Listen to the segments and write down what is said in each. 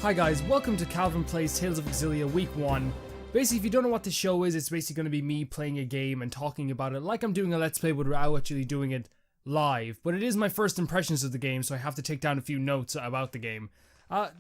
Hi guys, welcome to Calvin Plays Tales of Xillia Week 1. Basically, if you don't know what this show is, it's basically going to be me playing a game and talking about it like I'm doing a Let's Play without actually doing it live. But it is my first impressions of the game, so I have to take down a few notes about the game.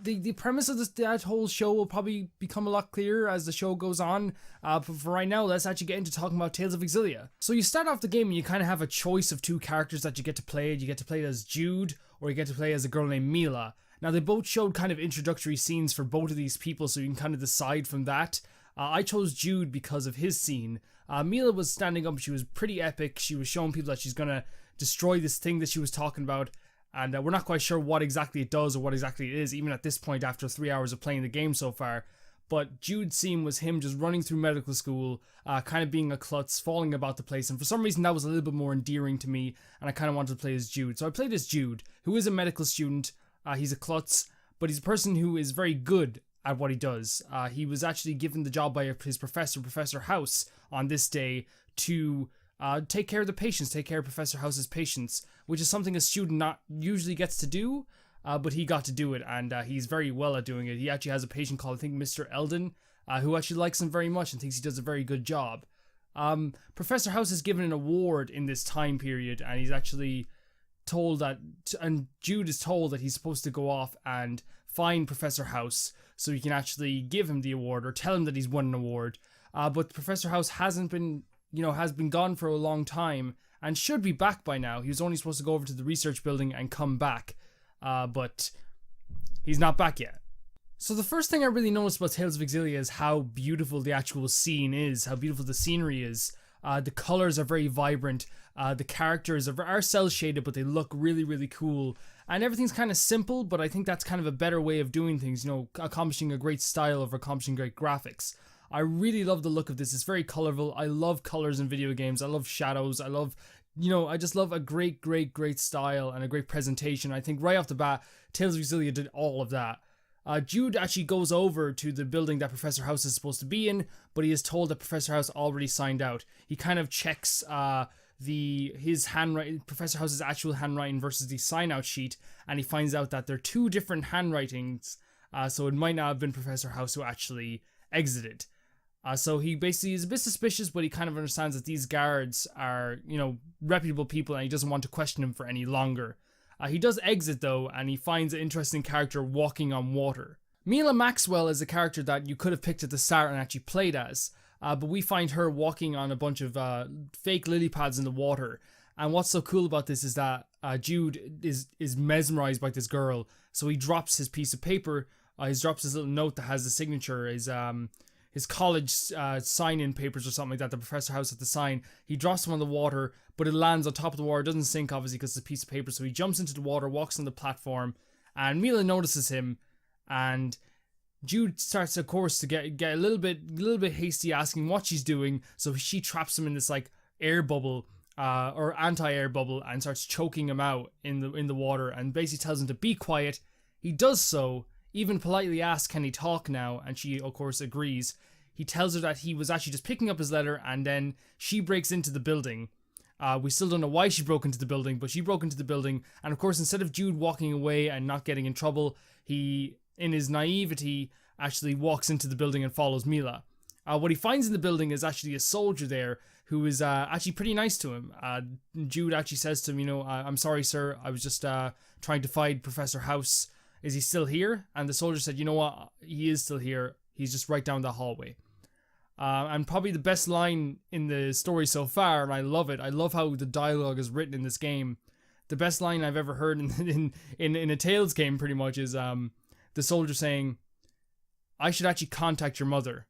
The premise of that whole show will probably become a lot clearer as the show goes on, but for right now, let's actually get into talking about Tales of Xillia. So you start off the game and you kind of have a choice of two characters that you get to play. You get to play as Jude, or you get to play as a girl named Mila. Now they both showed kind of introductory scenes for both of these people, so you can kind of decide from that. I chose Jude because of his scene. Mila was standing up, she was pretty epic, she was showing people that she's gonna destroy this thing that she was talking about, and we're not quite sure what exactly it does or what exactly it is, even at this point after 3 hours of playing the game so far. But Jude's scene was him just running through medical school, kind of being a klutz, falling about the place, and for some reason that was a little bit more endearing to me, and I kind of wanted to play as Jude. So I played as Jude, who is a medical student. He's a klutz, but he's a person who is very good at what he does. He was actually given the job by his professor, Professor House, on this day to take care of the patients, take care of Professor House's patients, which is something a student not usually gets to do, but he got to do it, and he's very well at doing it. He actually has a patient called, I think, Mr. Eldon, who actually likes him very much and thinks he does a very good job. Professor House is given an award in this time period, and he's actually told that, and Jude is told that he's supposed to go off and find Professor House so he can actually give him the award or tell him that he's won an award. But Professor House hasn't been, has been gone for a long time and should be back by now. He was only supposed to go over to the research building and come back, but he's not back yet. So the first thing I really noticed about Tales of Xillia is how beautiful the actual scene is, how beautiful the scenery is. The colors are very vibrant, the characters are cel shaded, but they look really, really cool, and everything's kind of simple, but I think that's kind of a better way of doing things, accomplishing a great style of accomplishing great graphics. I really love the look of this. It's very colorful. I love colors in video games. I love shadows. I love, I just love a great style and a great presentation. I think right off the bat, Tales of Xillia did all of that. Jude actually goes over to the building that Professor House is supposed to be in, but he is told that Professor House already signed out. He kind of checks his handwriting, Professor House's actual handwriting versus the sign out sheet, and he finds out that they're two different handwritings, so it might not have been Professor House who actually exited. So he basically is a bit suspicious, but he kind of understands that these guards are, reputable people, and he doesn't want to question them for any longer. He does exit though, and he finds an interesting character walking on water. Mila Maxwell is a character that you could have picked at the start and actually played as, but we find her walking on a bunch of fake lily pads in the water. And what's so cool about this is that Jude is mesmerized by this girl, so he drops his piece of paper, he drops his little note that has the signature, his college sign-in papers or something like that the Professor House had to sign. He drops them on the water, but it lands on top of the water. It doesn't sink, obviously, because it's a piece of paper. So he jumps into the water, walks on the platform, and Mila notices him. And Jude starts, of course, to get a little bit hasty, asking what she's doing. So she traps him in this air bubble, or anti-air bubble, and starts choking him out in the water, and basically tells him to be quiet. He does so. Even politely asks, can he talk now? And she, of course, agrees. He tells her that he was actually just picking up his letter, and then she breaks into the building. We still don't know why she broke into the building, but she broke into the building, and of course, instead of Jude walking away and not getting in trouble, he, in his naivety, actually walks into the building and follows Mila. What he finds in the building is actually a soldier there who is actually pretty nice to him. Jude actually says to him, I'm sorry, sir, I was just trying to find Professor House. Is he still here? And the soldier said, you know what, he is still here. He's just right down the hallway. And probably the best line in the story so far, and I love it. I love how the dialogue is written in this game. The best line I've ever heard in a Tales game, pretty much, is the soldier saying, I should actually contact your mother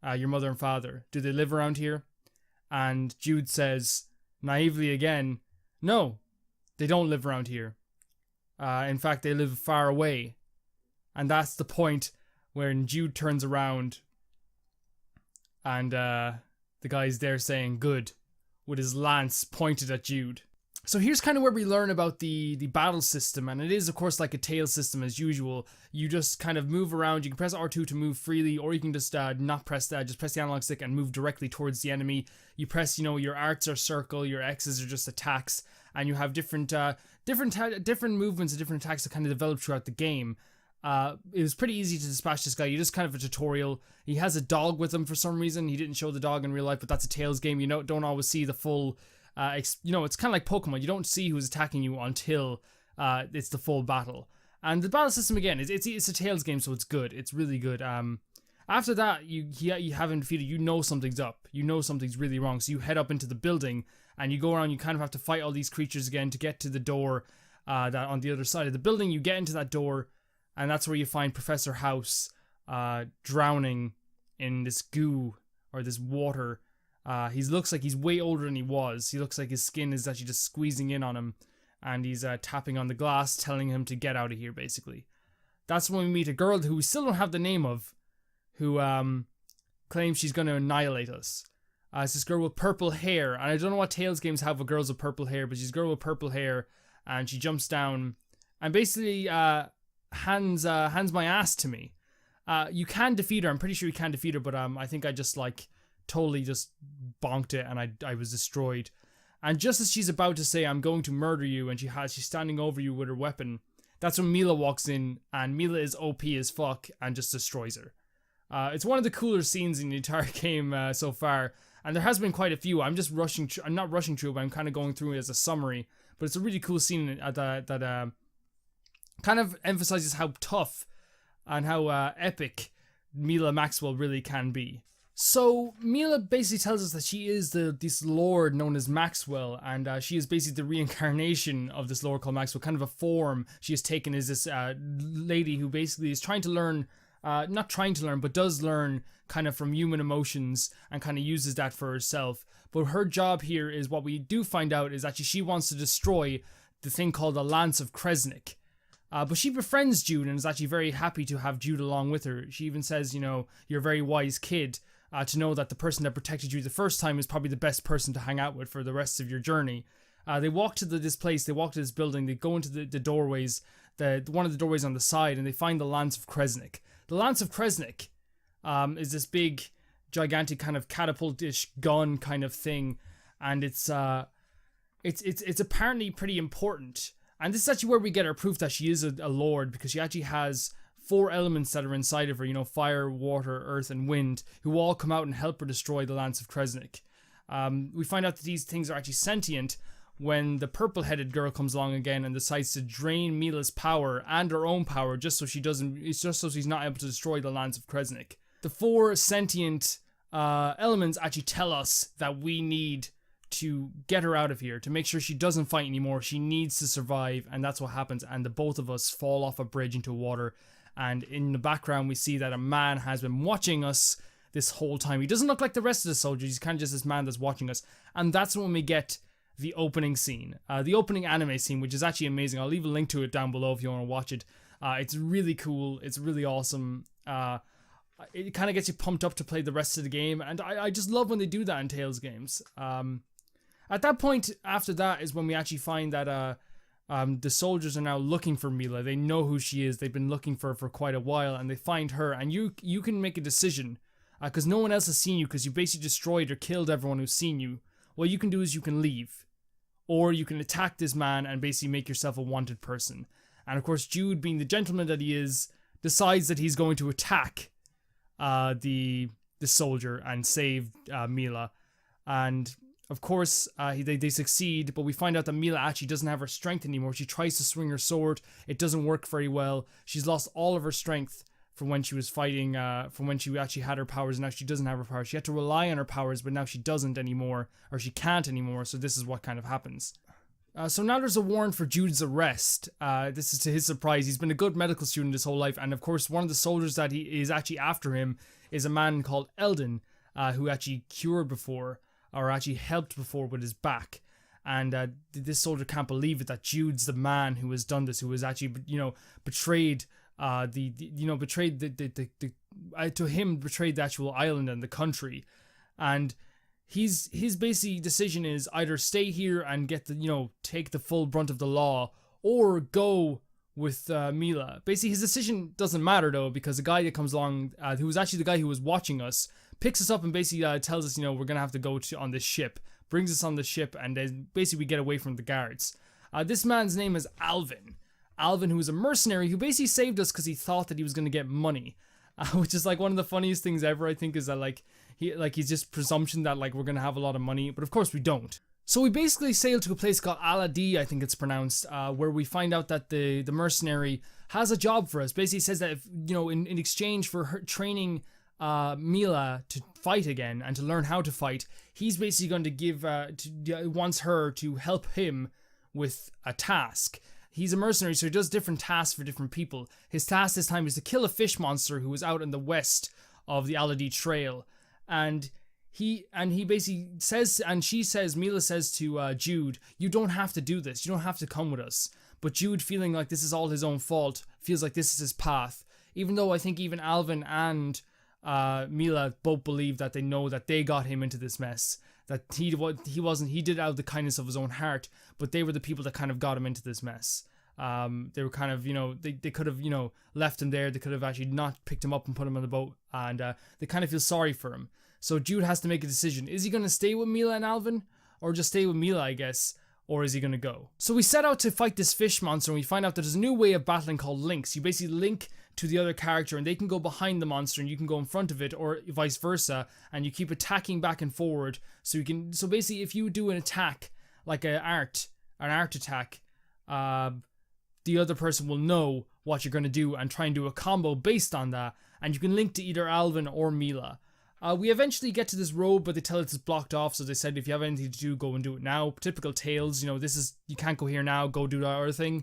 and father. Do they live around here? And Jude says, naively again, no, they don't live around here. In fact, they live far away. And that's the point when Jude turns around and the guy's there saying good with his lance pointed at Jude. So here's kind of where we learn about the battle system, and it is of course like a Tales system as usual. You just kind of move around. You can press R2 to move freely, or you can just not press that, just press the analog stick and move directly towards the enemy. You press, your R's are circle, your X's are just attacks, and you have different movements and different attacks that kind of develop throughout the game. It was pretty easy to dispatch this guy. You just kind of a tutorial. He has a dog with him for some reason. He didn't show the dog in real life, but that's a Tales game. You don't always see the full, it's kind of like Pokemon. You don't see who's attacking you until it's the full battle. And the battle system, again, it's a Tales game, so it's good. It's really good. After that, you have him defeated. You know something's up. You know something's really wrong. So you head up into the building, and you go around. You kind of have to fight all these creatures again to get to the door that on the other side of the building. You get into that door, and that's where you find Professor House drowning in this goo or this water. He looks like he's way older than he was. He looks like his skin is actually just squeezing in on him, and he's tapping on the glass, telling him to get out of here, basically. That's when we meet a girl who we still don't have the name of, who claims she's going to annihilate us. It's this girl with purple hair, and I don't know what Tales games have with girls with purple hair, but she's a girl with purple hair, and she jumps down and basically hands my ass to me. You can defeat her. I'm pretty sure you can defeat her, but I think I just totally just bonked it, and I was destroyed. And just as she's about to say, "I'm going to murder you," and she's standing over you with her weapon, that's when Mila walks in, and Mila is OP as fuck and just destroys her. It's one of the cooler scenes in the entire game so far, and there has been quite a few. I'm not rushing through it, but I'm kind of going through it as a summary. But it's a really cool scene that kind of emphasizes how tough and how epic Mila Maxwell really can be. So Mila basically tells us that she is this lord known as Maxwell, and she is basically the reincarnation of this lord called Maxwell, kind of a form she has taken as this lady who basically is trying to learn, not trying to learn, but does learn kind of from human emotions and kind of uses that for herself. But her job here is, what we do find out is actually she wants to destroy the thing called the Lance of Kresnik. But she befriends Jude and is actually very happy to have Jude along with her. She even says, you're a very wise kid. To know that the person that protected you the first time is probably the best person to hang out with for the rest of your journey. They walk to this place, they walk to this building, they go into the doorways, one of the doorways on the side, and they find the Lance of Kresnik. The Lance of Kresnik is this big, gigantic kind of catapult-ish gun kind of thing, and it's apparently pretty important. And this is actually where we get our proof that she is a lord, because she actually has 4 elements that are inside of her, fire, water, earth, and wind, who all come out and help her destroy the Lance of Kresnik. We find out that these things are actually sentient when the purple-headed girl comes along again and decides to drain Mila's power and her own power just so she's not able to destroy the Lance of Kresnik. The 4 sentient elements actually tell us that we need to get her out of here, to make sure she doesn't fight anymore. She needs to survive, and that's what happens, and the both of us fall off a bridge into water. And in the background, we see that a man has been watching us this whole time. He doesn't look like the rest of the soldiers. He's kind of just this man that's watching us. And that's when we get the opening scene. The opening anime scene, which is actually amazing. I'll leave a link to it down below if you want to watch it. It's really cool. It's really awesome. It kind of gets you pumped up to play the rest of the game. And I just love when they do that in Tales games. At that point, after that, is when we actually find that the soldiers are now looking for Mila. They know who she is. They've been looking for her for quite a while, and they find her. And you can make a decision, because no one else has seen you, because you basically destroyed or killed everyone who's seen you. What you can do is you can leave, or you can attack this man and basically make yourself a wanted person. And of course, Jude, being the gentleman that he is, decides that he's going to attack the soldier and save Mila. And of course, they succeed, but we find out that Mila actually doesn't have her strength anymore. She tries to swing her sword. It doesn't work very well. She's lost all of her strength from when she was fighting, from when she actually had her powers, and now she doesn't have her powers. She had to rely on her powers, but now she doesn't anymore, or she can't anymore, so this is what kind of happens. So now there's a warrant for Jude's arrest. This is to his surprise. He's been a good medical student his whole life, and of course one of the soldiers that he is actually after him is a man called Eldon, who actually cured before, or actually helped before with his back. And this soldier can't believe it, that Jude's the man who has done this, who has actually, betrayed betrayed the actual island and the country. And his basic decision is either stay here and get take the full brunt of the law, or go with Mila. Basically, his decision doesn't matter though, because the guy that comes along, who was actually the guy who was watching us, picks us up and basically tells us, we're gonna have to go on this ship. Brings us on the ship, and then basically we get away from the guards. This man's name is Alvin, Alvin, who was a mercenary, who basically saved us because he thought that he was going to get money. Which is like one of the funniest things ever, I think, is that he's just presumption that like we're going to have a lot of money, but of course we don't. So we basically sail to a place called Aladi, I think it's pronounced, where we find out that the mercenary has a job for us. Basically says that if, in exchange for her training Mila to fight again and to learn how to fight, he's basically going to give wants her to help him with a task. He's a mercenary, so he does different tasks for different people. His task this time is to kill a fish monster who was out in the west of the Aladi Trail, and he basically says, and Mila says to Jude, you don't have to do this, you don't have to come with us. But Jude, feeling like this is all his own fault, feels like this is his path, even though I think even Alvin and Mila both believe that they know that they got him into this mess, that he did it out of the kindness of his own heart, but they were the people that kind of got him into this mess. They were kind of, they could have, left him there. They could have actually not picked him up and put him on the boat, and they kind of feel sorry for him. So Jude has to make a decision. Is he going to stay with Mila and Alvin, or just stay with Mila, I guess, or is he going to go? So we set out to fight this fish monster, and we find out that there's a new way of battling called links. You basically link to the other character, and they can go behind the monster, and you can go in front of it, or vice versa, and you keep attacking back and forward. So basically, if you do an attack, like an art attack, the other person will know what you're going to do and try and do a combo based on that, and you can link to either Alvin or Mila. We eventually get to this road, but they tell us it's blocked off, so they said if you have anything to do, go and do it now. Typical Tales, you can't go here now, go do that other thing.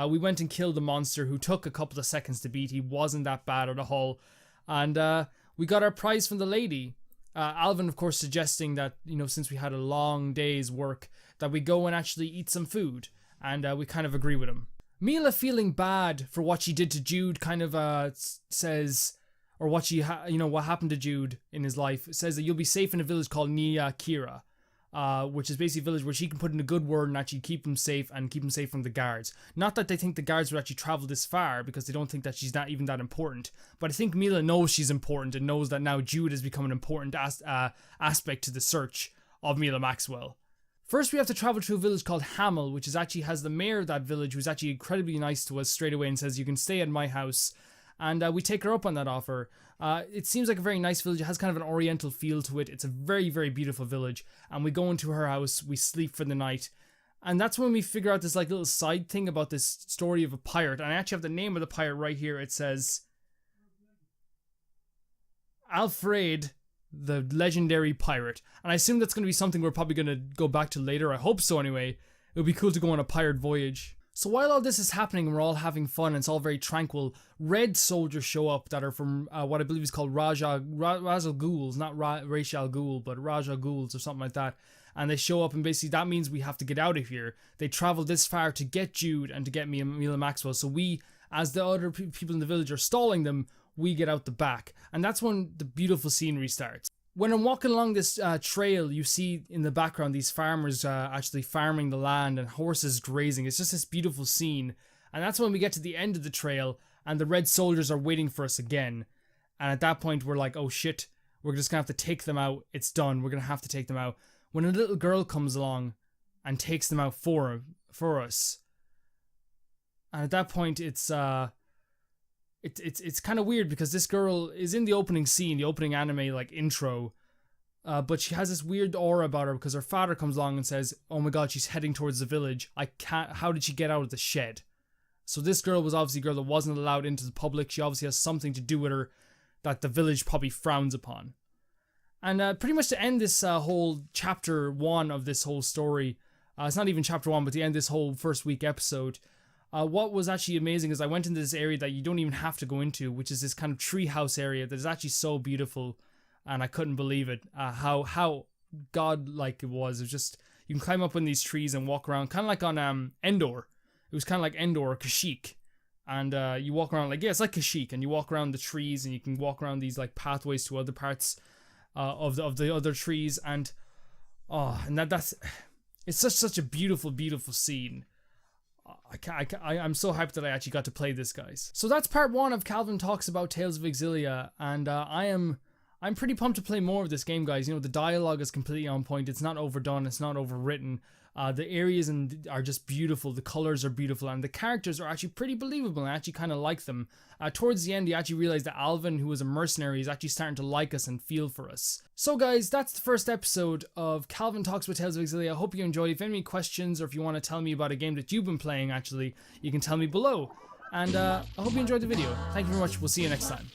We went and killed the monster, who took a couple of seconds to beat. He wasn't that bad at all. And we got our prize from the lady. Alvin, of course, suggesting that, since we had a long day's work, that we go and actually eat some food. And we kind of agree with him. Mila, feeling bad for what she did to Jude, kind of says, or what what happened to Jude in his life, says that you'll be safe in a village called Nia Kira, which is basically a village where she can put in a good word and actually keep him safe from the guards. Not that they think the guards would actually travel this far, because they don't think that she's not even that important. But I think Mila knows she's important and knows that now Jude has become an important aspect to the search of Mila Maxwell. First, we have to travel to a village called Hamel, which has the mayor of that village, who's actually incredibly nice to us straight away and says, you can stay at my house. And we take her up on that offer. It seems like a very nice village. It has kind of an oriental feel to it. It's a very, very beautiful village. And we go into her house. We sleep for the night. And that's when we figure out this little side thing about this story of a pirate. And I actually have the name of the pirate right here. It says Alfred, the legendary pirate. And I assume that's going to be something we're probably going to go back to later. I hope so anyway. It would be cool to go on a pirate voyage. So while all this is happening, we're all having fun and it's all very tranquil, red soldiers show up that are from what I believe is called Raja Ghouls, not Ra's Ghul, but Raja Ghouls or something like that. And they show up, and basically that means we have to get out of here. They travel this far to get Jude and to get me and Mila Maxwell. So we, as the other people in the village are stalling them, we get out the back. And that's when the beautiful scenery starts. When I'm walking along this trail, you see in the background these farmers actually farming the land and horses grazing. It's just this beautiful scene. And that's when we get to the end of the trail and the red soldiers are waiting for us again. And at that point, we're like, oh shit, we're just going to have to take them out. It's done. We're going to have to take them out. When a little girl comes along and takes them out for us. And at that point, it's kind of weird because this girl is in the opening scene, the opening anime intro, but she has this weird aura about her because her father comes along and says, oh my god, she's heading towards the village. How did she get out of the shed? So this girl was obviously a girl that wasn't allowed into the public. She obviously has something to do with her that the village probably frowns upon. And pretty much to end this whole chapter 1 of this whole story, it's not even chapter 1, but to end this whole first week episode, what was actually amazing is I went into this area that you don't even have to go into, which is this kind of treehouse area that is actually so beautiful, and I couldn't believe it, how godlike it was. It was just, you can climb up in these trees and walk around, kind of like on Endor. It was kind of like Endor or Kashyyyk, and you walk around it's like Kashyyyk, and you walk around the trees, and you can walk around these pathways to other parts of the other trees, and that's it's such a beautiful scene. I'm so hyped that I actually got to play this, guys. So that's part 1 of Calvin Talks About Tales of Xillia, and I am I'm pretty pumped to play more of this game, guys. You know, the dialogue is completely on point. It's not overdone. It's not overwritten. The areas are just beautiful. The colors are beautiful, and the characters are actually pretty believable. I actually kind of like them. Towards the end, you actually realize that Alvin, who was a mercenary, is actually starting to like us and feel for us. So, guys, that's the first episode of Calvin Talks with Tales of Xillia. I hope you enjoyed. If you have any questions, or if you want to tell me about a game that you've been playing, actually, you can tell me below. And I hope you enjoyed the video. Thank you very much. We'll see you next time.